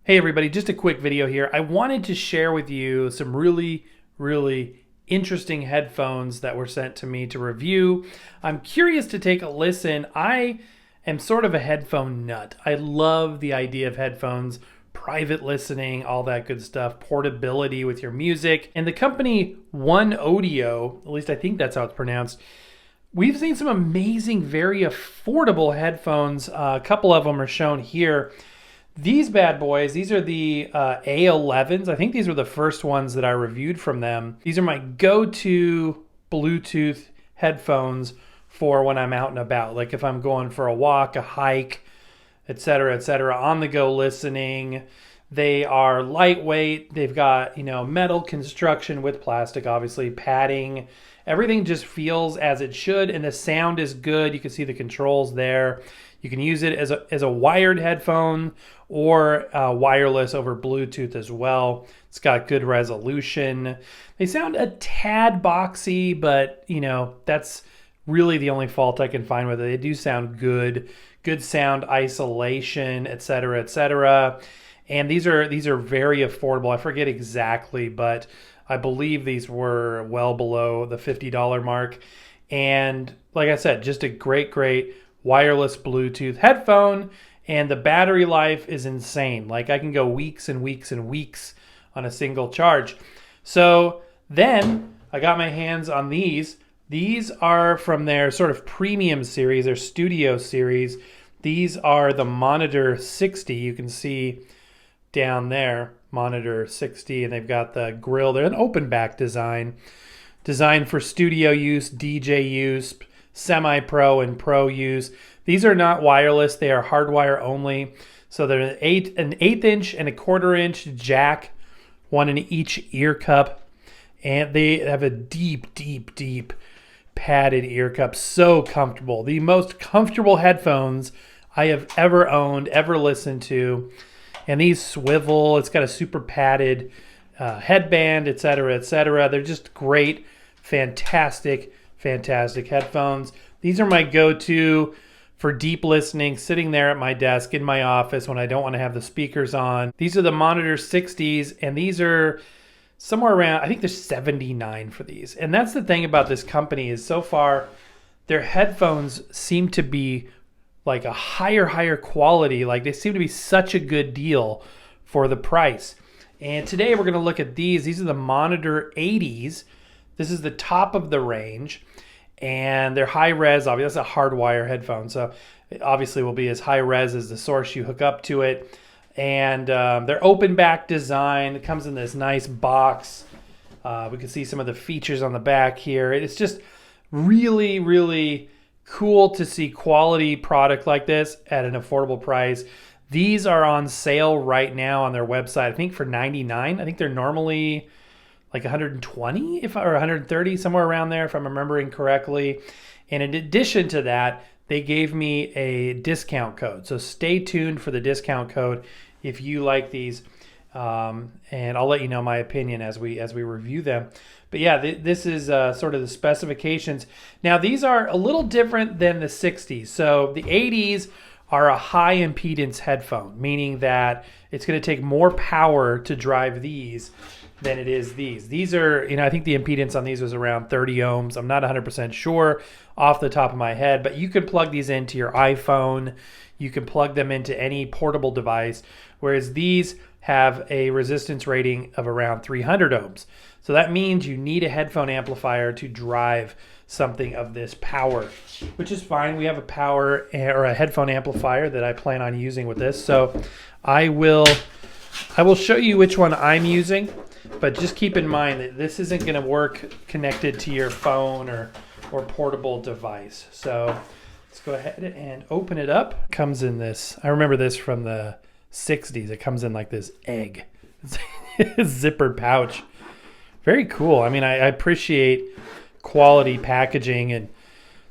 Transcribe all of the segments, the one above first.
Hey everybody, just a quick video here. I wanted to share with you some really interesting headphones that were sent to me to review. I'm curious to take a listen. I am sort of a headphone nut. I love the idea of headphones, private listening, all that good stuff, portability with your music. And the company OneOdio, at least I think that's how it's pronounced, we've seen some amazing, very affordable headphones. A couple of them are shown here. These bad boys, these are the A11s. I think these were the first ones that I reviewed from them. These are my go-to Bluetooth headphones for when I'm out and about. Like if I'm going for a walk, a hike, etc., on-the-go listening. They are lightweight. They've got, metal construction with plastic, obviously, padding. Everything just feels as it should, and the sound is good. You can see the controls there. You can use it as a wired headphone or wireless over Bluetooth as well. It's got good resolution. They sound a tad boxy, but that's really the only fault I can find with it. They do sound good. Good sound isolation, etc. And these are very affordable. I forget exactly, but I believe these were well below the $50 mark. And like I said, just a great wireless Bluetooth headphone. And the battery life is insane. Like I can go weeks and weeks and weeks on a single charge. So then I got my hands on these. These are from their sort of premium series, their studio series. These are the Monitor 60. You can see down there, Monitor 60, and they've got the grill. They're an open back design, designed for studio use, DJ use, semi-pro and pro use. These are not wireless. They are hardwire only. So they're an 1/8 inch and a 1/4 inch jack, one in each ear cup. And they have a deep padded ear cup. So comfortable. The most comfortable headphones I have ever owned, ever listened to. And these swivel. It's got a super padded headband, etc. They're just great, fantastic headphones. These are my go-to for deep listening, sitting there at my desk in my office when I don't want to have the speakers on. These are the Monitor 60s, and these are somewhere around, I think there's 79 for these. And that's the thing about this company is so far, their headphones seem to be like a higher quality. Like they seem to be such a good deal for the price. And today we're going to look at these. These are the Monitor 80s. This is the top of the range. And they're high res, obviously that's a hardwire headphone. So it obviously will be as high res as the source you hook up to it. And they're open back design. It comes in this nice box. We can see some of the features on the back here. It's just really cool to see quality product like this at an affordable price. These are on sale right now on their website, I think for $99. I think they're normally like $120 or $130, somewhere around there if I'm remembering correctly. And in addition to that, they gave me a discount code. So stay tuned for the discount code if you like these. And I'll let you know my opinion as we review them. But yeah, this is sort of the specifications. Now these are a little different than the 60s. So the 80s are a high impedance headphone, meaning that it's going to take more power to drive these than it is these. These are, I think the impedance on these was around 30 ohms. I'm not 100% sure off the top of my head, but you can plug these into your iPhone. You can plug them into any portable device, whereas these have a resistance rating of around 300 ohms. So that means you need a headphone amplifier to drive something of this power, which is fine. We have a power or a headphone amplifier that I plan on using with this. So I will show you which one I'm using, but just keep in mind that this isn't going to work connected to your phone or portable device. So let's go ahead and open it up. It comes in this, I remember this from the 60s. It comes in like this egg. It's a zippered pouch. Very cool. I mean, I appreciate quality packaging, and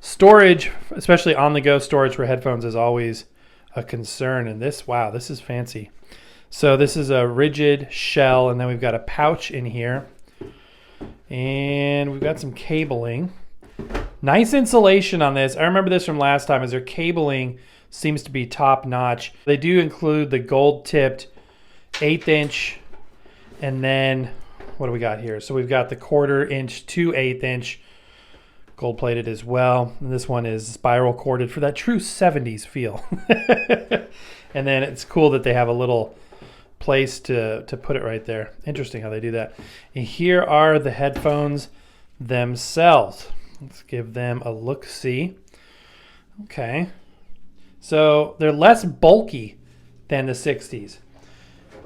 storage, especially on-the-go storage for headphones, is always a concern. And this, wow, this is fancy. So this is a rigid shell, and then we've got a pouch in here. And we've got some cabling. Nice insulation on this. I remember this from last time, is their cabling seems to be top notch. They do include the gold tipped 1/8 inch, and then what do we got here? So we've got the 1/4 inch to 1/8 inch, gold plated as well. And this one is spiral corded for that true 70s feel. And then it's cool that they have a little place to put it right there. Interesting how they do that. And here are the headphones themselves. Let's give them a look-see. Okay. So they're less bulky than the 60s.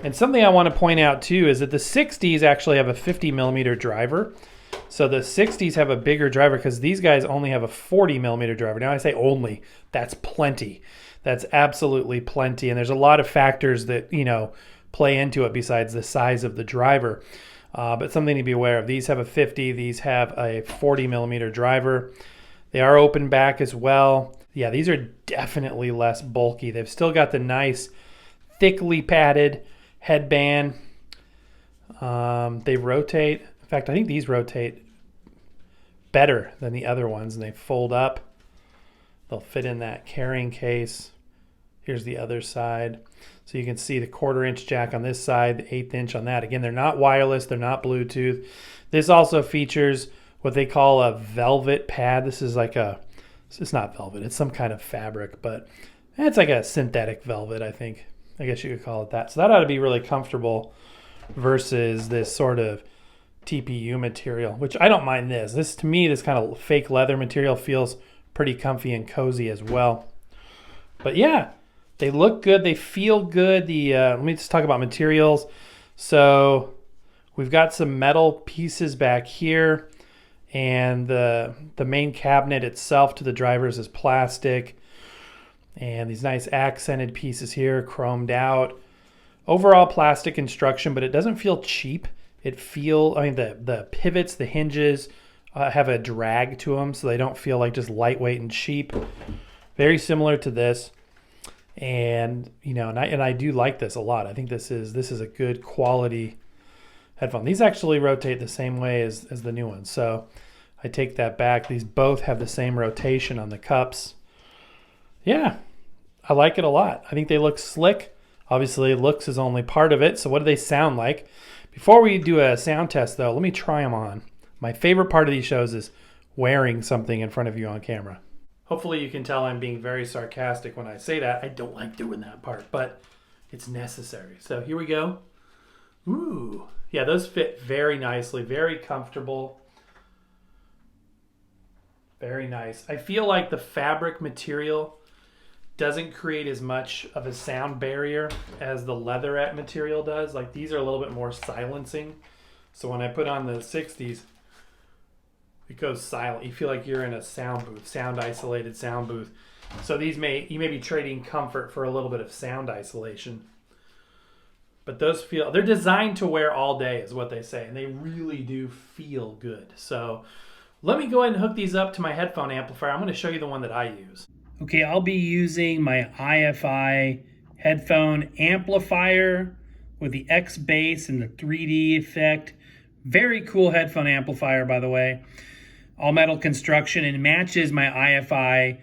And something I want to point out too is that the 60s actually have a 50 millimeter driver. So the 60s have a bigger driver because these guys only have a 40 millimeter driver. Now I say only, that's plenty. That's absolutely plenty. And there's a lot of factors that, play into it besides the size of the driver. But something to be aware of. These have a 50, these have a 40 millimeter driver. They are open back as well. Yeah, these are definitely less bulky. They've still got the nice thickly padded headband. They rotate. In fact, I think these rotate better than the other ones, and they fold up. They'll fit in that carrying case. Here's the other side. So you can see the 1/4 inch jack on this side, the 1/8 inch on that. Again, they're not wireless, they're not Bluetooth. This also features what they call a velvet pad. This is like it's not velvet, it's some kind of fabric, but it's like a synthetic velvet, I think. I guess you could call it that. So that ought to be really comfortable versus this sort of TPU material, which I don't mind this. This, to me, this kind of fake leather material feels pretty comfy and cozy as well. But yeah, they look good. They feel good. Let me just talk about materials. So we've got some metal pieces back here, and the main cabinet itself to the drivers is plastic. And these nice accented pieces here, chromed out. Overall plastic construction, but it doesn't feel cheap. The pivots, the hinges have a drag to them, so they don't feel like just lightweight and cheap. Very similar to this. And I do like this a lot. I think this is a good quality headphone. These actually rotate the same way as the new ones, so I take that back. These both have the same rotation on the cups. Yeah, I like it a lot. I think they look slick. Obviously, looks is only part of it. So what do they sound like? Before we do a sound test, though, let me try them on. My favorite part of these shows is wearing something in front of you on camera. Hopefully you can tell I'm being very sarcastic when I say that. I don't like doing that part, but it's necessary. So here we go. Ooh. Yeah, those fit very nicely, very comfortable. Very nice. I feel like the fabric material doesn't create as much of a sound barrier as the leatherette material does. Like, these are a little bit more silencing. So when I put on the 60s, it goes silent. You feel like you're in a sound booth, sound isolated sound booth. So you may be trading comfort for a little bit of sound isolation. But they're designed to wear all day is what they say. And they really do feel good. So let me go ahead and hook these up to my headphone amplifier. I'm going to show you the one that I use. Okay, I'll be using my IFI headphone amplifier with the X bass and the 3D effect. Very cool headphone amplifier, by the way. All metal construction, and matches my IFI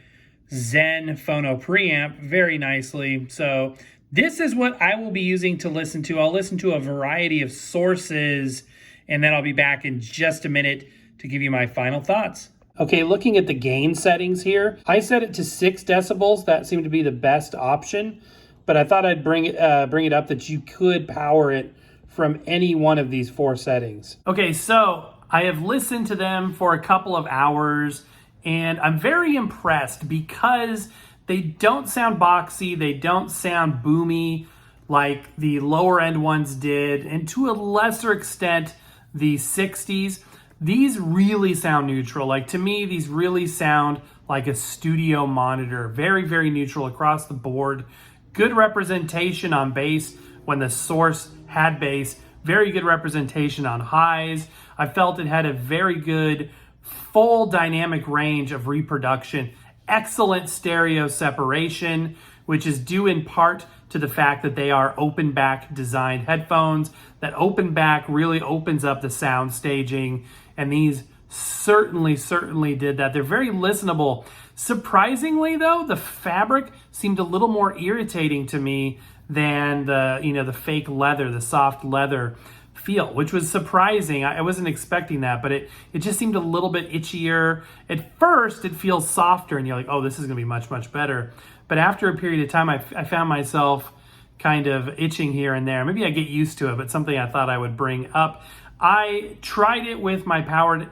Zen phono preamp very nicely. So this is what I will be using to listen to. I'll listen to a variety of sources, and then I'll be back in just a minute to give you my final thoughts. Okay, looking at the gain settings here, I set it to 6 decibels. That seemed to be the best option, but I thought I'd bring it up that you could power it from any one of these 4 settings. Okay, so I have listened to them for a couple of hours, and I'm very impressed because they don't sound boxy, they don't sound boomy like the lower end ones did, and to a lesser extent, the 60s. These really sound neutral. Like, to me, these really sound like a studio monitor. Very, very neutral across the board. Good representation on bass when the source had bass. Very good representation on highs. I felt it had a very good full dynamic range of reproduction. Excellent stereo separation, which is due in part to the fact that they are open back designed headphones. That open back really opens up the sound staging, and these certainly did that. They're very listenable. Surprisingly, though, the fabric seemed a little more irritating to me than the fake leather, the soft leather feel, which was surprising. I wasn't expecting that, but it just seemed a little bit itchier. At first, it feels softer, and you're like, oh, this is going to be much, much better. But after a period of time, I found myself kind of itching here and there. Maybe I get used to it, but something I thought I would bring up. I tried it with my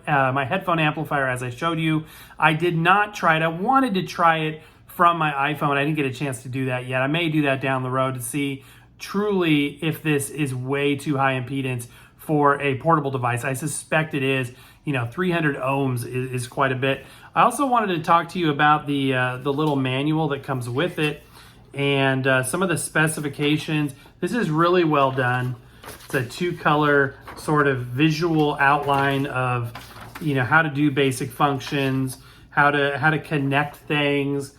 my headphone amplifier, as I showed you. I did not try it. I wanted to try it from my iPhone. I didn't get a chance to do that yet. I may do that down the road to see truly if this is way too high impedance for a portable device. I suspect it is. 300 ohms is quite a bit. I also wanted to talk to you about the little manual that comes with it and some of the specifications. This is really well done. It's a 2-color sort of visual outline of how to do basic functions, how to connect things.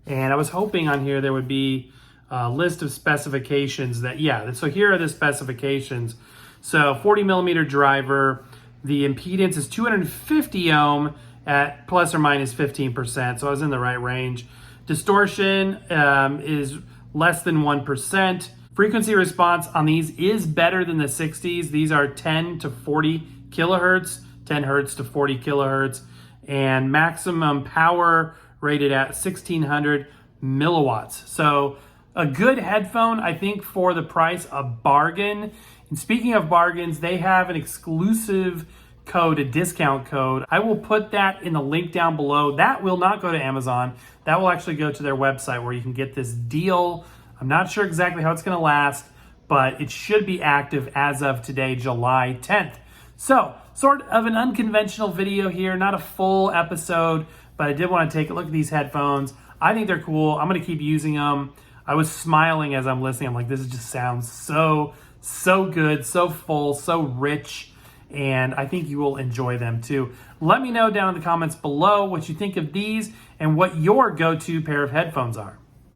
And I was hoping on here there would be a list of specifications so here are the specifications. So 40 millimeter driver, the impedance is 250 ohm at plus or minus 15%. So I was in the right range. Distortion is less than 1%. Frequency response on these is better than the 60s. These are 10 to 40 kilohertz, 10 hertz to 40 kilohertz, and maximum power rated at 1600 milliwatts. So a good headphone, I think, for the price, a bargain. And speaking of bargains, they have an exclusive code, a discount code. I will put that in the link down below. That will not go to Amazon. That will actually go to their website where you can get this deal. I'm not sure exactly how it's going to last, but it should be active as of today, July 10th. So, sort of an unconventional video here, not a full episode, but I did want to take a look at these headphones. I think they're cool. I'm going to keep using them. I was smiling as I'm listening. I'm like, this just sounds so good, so full, so rich, and I think you will enjoy them too. Let me know down in the comments below what you think of these and what your go-to pair of headphones are.